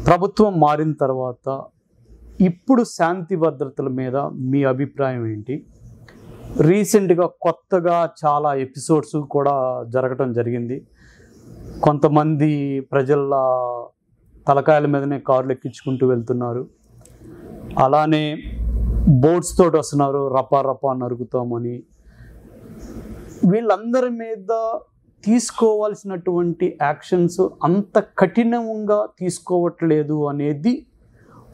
ప్రభుత్వం మారిన తర్వాత ఇప్పుడు శాంతి భద్రతల మీద మీ అభిప్రాయం ఏంటి? రీసెంట్గా కొత్తగా చాలా ఎపిసోడ్స్ కూడా జరగటం జరిగింది. కొంతమంది ప్రజల తలకాయల మీదనే కార్లు ఎక్కించుకుంటూ వెళ్తున్నారు. అలానే బోట్స్ తోటి వస్తున్నారు, రపా రపా నరుకుతామని. వీళ్ళందరి మీద తీసుకోవాల్సినటువంటి యాక్షన్స్ అంత కఠినంగా తీసుకోవట్లేదు అనేది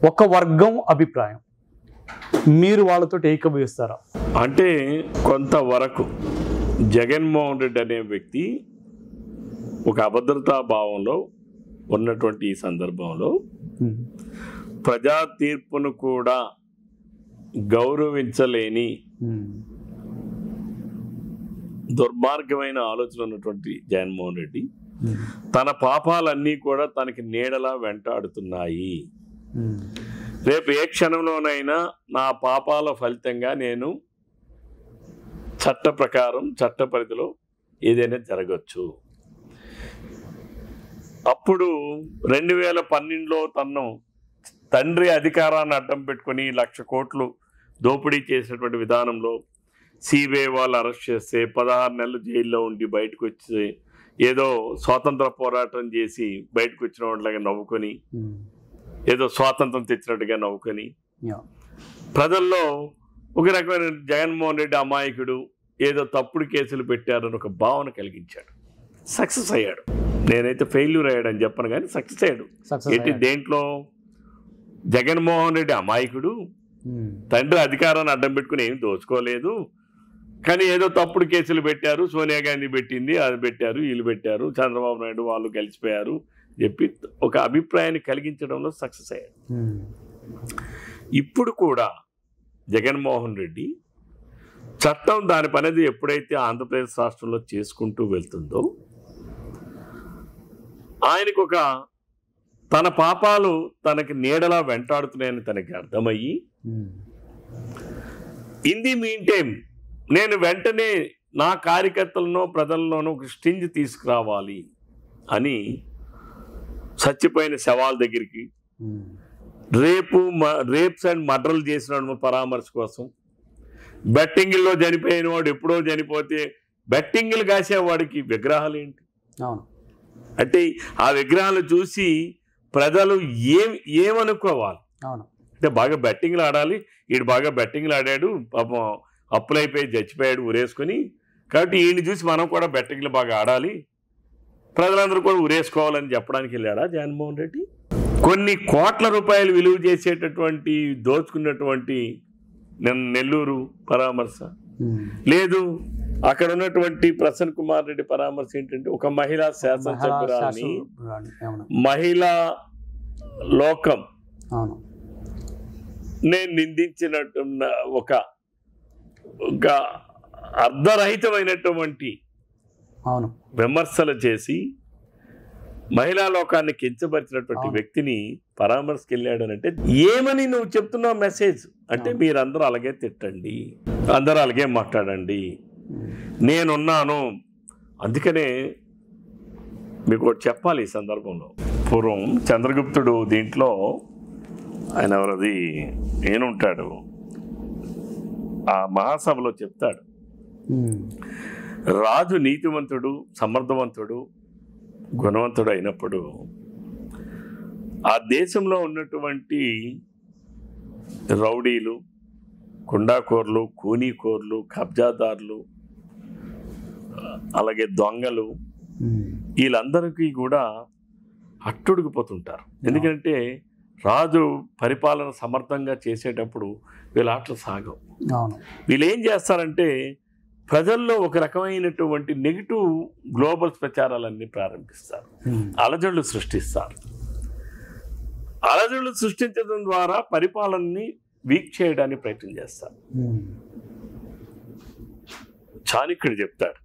ఒక వర్గం అభిప్రాయం. మీరు వాళ్ళతో ఏకీభవిస్తారా? అంటే కొంతవరకు జగన్మోహన్ రెడ్డి అనే వ్యక్తి ఒక అభద్రతా భావంలో ఉన్నటువంటి ఈ సందర్భంలో ప్రజా తీర్పును కూడా గౌరవించలేని దుర్మార్గమైన ఆలోచన ఉన్నటువంటి జగన్మోహన్ రెడ్డి తన పాపాలన్నీ కూడా తనకి నీడలా వెంటాడుతున్నాయి. రేపు ఏ క్షణంలోనైనా నా పాపాల ఫలితంగా నేను చట్ట ప్రకారం చట్ట పరిధిలో ఏదైనా జరగచ్చు. అప్పుడు 2012లో తను తండ్రి అధికారాన్ని అడ్డం పెట్టుకుని 1,00,000 కోట్లు దోపిడీ చేసినటువంటి విధానంలో సిబిఐ వాళ్ళు అరెస్ట్ చేస్తే 16 నెలలు జైల్లో ఉండి బయటకు వచ్చి ఏదో స్వాతంత్ర పోరాటం చేసి బయటకు వచ్చిన వాళ్ళగా నవ్వుకొని ఏదో స్వాతంత్రం తెచ్చినట్టుగా నవ్వుకొని ప్రజల్లో ఒక రకమైన జగన్మోహన్ రెడ్డి అమాయకుడు, ఏదో తప్పుడు కేసులు పెట్టారని ఒక భావన కలిగించాడు. సక్సెస్ అయ్యాడు. నేనైతే ఫెయిల్యూర్ అయ్యాడని చెప్పను, కానీ సక్సెస్ అయ్యాడు. ఏంటి దేంట్లో? జగన్మోహన్ రెడ్డి అమాయకుడు, తండ్రి అధికారాన్ని అడ్డం పెట్టుకుని ఏం దోచుకోలేదు, కానీ ఏదో తప్పుడు కేసులు పెట్టారు, సోనియా గాంధీ పెట్టింది, అది పెట్టారు, వీళ్ళు పెట్టారు, చంద్రబాబు నాయుడు వాళ్ళు కలిసిపోయారు చెప్పి ఒక అభిప్రాయాన్ని కలిగించడంలో సక్సెస్ అయ్యాడు. ఇప్పుడు కూడా జగన్మోహన్ రెడ్డి చట్టం దాని పనేది ఎప్పుడైతే ఆంధ్రప్రదేశ్ రాష్ట్రంలో చేసుకుంటూ వెళ్తుందో ఆయనకు ఒక తన పాపాలు తనకి నీడలా వెంటాడుతున్నాయని తనకి అర్థమయ్యి ఇన్ ది మీన్ టైం నేను వెంటనే నా కార్యకర్తలను ప్రజల్లోనూ ఒక స్టింజ్ తీసుకురావాలి అని చచ్చిపోయిన శవాల దగ్గరికి, రేప్స్ అండ్ మర్డర్లు చేసిన పరామర్శ కోసం, బెట్టింగిల్లో చనిపోయిన వాడు ఎప్పుడో చనిపోతే బెట్టింగిలు కాసేవాడికి విగ్రహాలు ఏంటి? అంటే ఆ విగ్రహాలు చూసి ప్రజలు ఏమనుకోవాలి? అంటే బాగా బెట్టింగ్లు ఆడాలి, వీడు బాగా బెట్టింగ్లు ఆడాడు, పాపం అప్పులైపోయి చచ్చిపోయాడు ఉరేసుకొని, కాబట్టి వీడిని చూసి మనం కూడా బెట్టింగ్లు బాగా ఆడాలి, ప్రజలందరూ కూడా ఉరేసుకోవాలని చెప్పడానికి వెళ్ళాడా జగన్మోహన్ రెడ్డి? కొన్ని కోట్ల రూపాయలు విలువ చేసేటటువంటి దోచుకున్నటువంటి నెల్లూరు పరామర్శ లేదు. అక్కడ ఉన్నటువంటి ప్రసన్న కుమార్ రెడ్డి పరామర్శ ఏంటంటే ఒక మహిళా శాసనసభ్యురాలని మహిళా లోకం నేను నిందించినట్టున్న ఒక అర్ధరహితమైనటువంటి విమర్శలు చేసి మహిళా లోకాన్ని కించపరిచినటువంటి వ్యక్తిని పరామర్శకి వెళ్ళాడు అంటే ఏమని నువ్వు చెప్తున్నావు మెసేజ్? అంటే మీరందరూ అలాగే తిట్టండి, అందరూ అలాగే మాట్లాడండి, నేనున్నాను. అందుకనే మీకు ఒకటి చెప్పాలి ఈ సందర్భంలో. పూర్వం చంద్రగుప్తుడు దీంట్లో ఆయన ఎవరది ఏనుంటాడు ఆ మహాసభలో చెప్తాడు, రాజు నీతివంతుడు, సమర్థవంతుడు, గుణవంతుడు అయినప్పుడు ఆ దేశంలో ఉన్నటువంటి రౌడీలు, కుండాకోర్లు, కూనీకోర్లు, కబ్జాదారులు, అలాగే దొంగలు, వీళ్ళందరికీ కూడా అట్టుడికిపోతుంటారు. ఎందుకంటే రాజు పరిపాలన సమర్థంగా చేసేటప్పుడు వీళ్ళ ఆటలు సాగవు. వీళ్ళు ఏం చేస్తారంటే ప్రజల్లో ఒక రకమైనటువంటి నెగిటివ్ గ్లోబల్ ప్రచారాలన్నీ ప్రారంభిస్తారు, అలజడులు సృష్టిస్తారు. అలజడులు సృష్టించడం ద్వారా పరిపాలనని వీక్ చేయడానికి ప్రయత్నం చేస్తారు. చాణక్యుడు చెప్తాడు.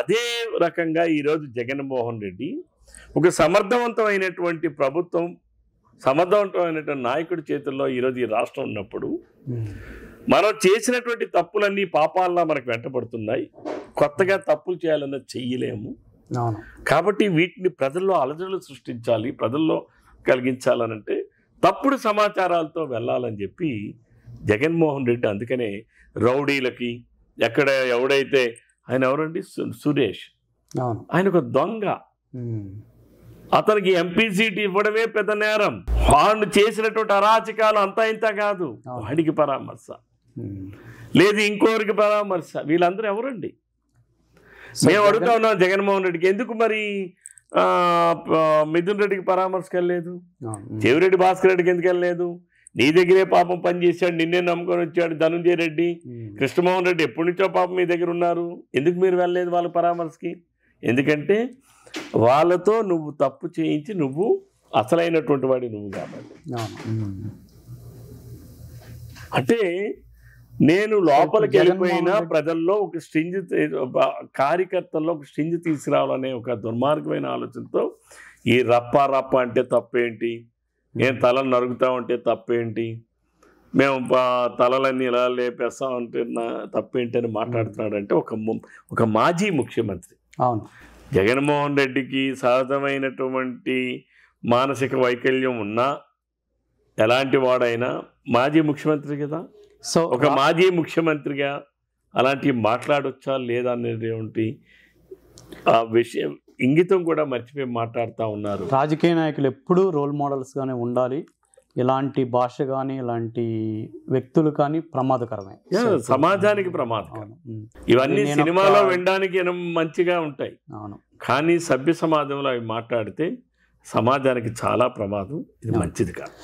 అదే రకంగా ఈరోజు జగన్మోహన్ రెడ్డి ఒక సమర్థవంతమైనటువంటి ప్రభుత్వం, సమర్థవంతమైనటువంటి నాయకుడి చేతుల్లో ఈరోజు ఈ రాష్ట్రం ఉన్నప్పుడు మనం చేసినటువంటి తప్పులన్నీ పాపాలన్నా మనకు వెంటబడుతున్నాయి. కొత్తగా తప్పులు చేయాలన్నా చెయ్యలేము. అవును. కాబట్టి వీటిని ప్రజల్లో అలజడులు సృష్టించాలి, ప్రజల్లో కలిగించాలనంటే తప్పుడు సమాచారాలతో వెళ్ళాలని చెప్పి జగన్మోహన్ రెడ్డి అందుకనే రౌడీలకి ఎక్కడ ఎవడైతే ఆయన ఎవరండి సురేష్, అవును. ఆయన ఒక దొంగ, అతనికి ఎంపీ సీట్ ఇవ్వడమే పెద్ద నేరం. వాడు చేసినటువంటి అరాచకాలు అంతా ఇంత కాదు, వాడికి పరామర్శ లేదు, ఇంకోరికి పరామర్శ. వీళ్ళందరూ ఎవరండి? మేము అడుగుతా ఉన్నాం జగన్మోహన్ రెడ్డికి, ఎందుకు మరి మిథున్ రెడ్డికి పరామర్శకు వెళ్ళలేదు? చెవిరెడ్డి భాస్కర్ రెడ్డికి ఎందుకు వెళ్ళలేదు? నీ దగ్గరే పాపం పనిచేశాడు, నిన్నే నమ్ముకొని వచ్చాడు ధనుంజయ రెడ్డి, కృష్ణమోహన్ రెడ్డి ఎప్పటి నుంచో పాపం మీ దగ్గర ఉన్నారు, ఎందుకు మీరు వెళ్ళలేదు వాళ్ళ పరామర్శకి? ఎందుకంటే వాళ్ళతో నువ్వు తప్పు చేయించి నువ్వు అసలైనటువంటి వాడి నువ్వు కాబట్టి. అంటే నేను లోపలికి వెళ్ళిపోయినా ప్రజల్లో ఒక స్ట్రింజ్, కార్యకర్తల్లో ఒక స్ట్రింజ్ తీసుకురావాలనే ఒక దుర్మార్గమైన ఆలోచనతో ఈ రప్ప అంటే తప్పేంటి, నేను తలను నరుగుతా ఉంటే తప్పేంటి, మేము తలలన్నీ ఇలా లేపేస్తాం అంటే తప్పేంటి అని మాట్లాడుతున్నాడు. అంటే ఒక మాజీ ముఖ్యమంత్రి. అవును. జగన్మోహన్ రెడ్డికి సహజమైనటువంటి మానసిక వైకల్యం ఉన్నా ఎలాంటి వాడైనా మాజీ ముఖ్యమంత్రి కదా. సో ఒక మాజీ ముఖ్యమంత్రిగా అలాంటివి మాట్లాడొచ్చా లేదా అనేటువంటి ఆ విషయం ఇంగితం కూడా మర్చిపోయి మాట్లాడుతూ ఉన్నారు. రాజకీయ నాయకులు ఎప్పుడూ రోల్ మోడల్స్గానే ఉండాలి. ఇలాంటి భాష కానీ ఇలాంటి వ్యక్తులు కానీ ప్రమాదకరమే, సమాజానికి ప్రమాదకరం. ఇవన్నీ సినిమాలో వినడానికి మంచిగా ఉంటాయి, కానీ సభ్య సమాజంలో అవి మాట్లాడితే సమాజానికి చాలా ప్రమాదం. ఇది మంచిది కాదు.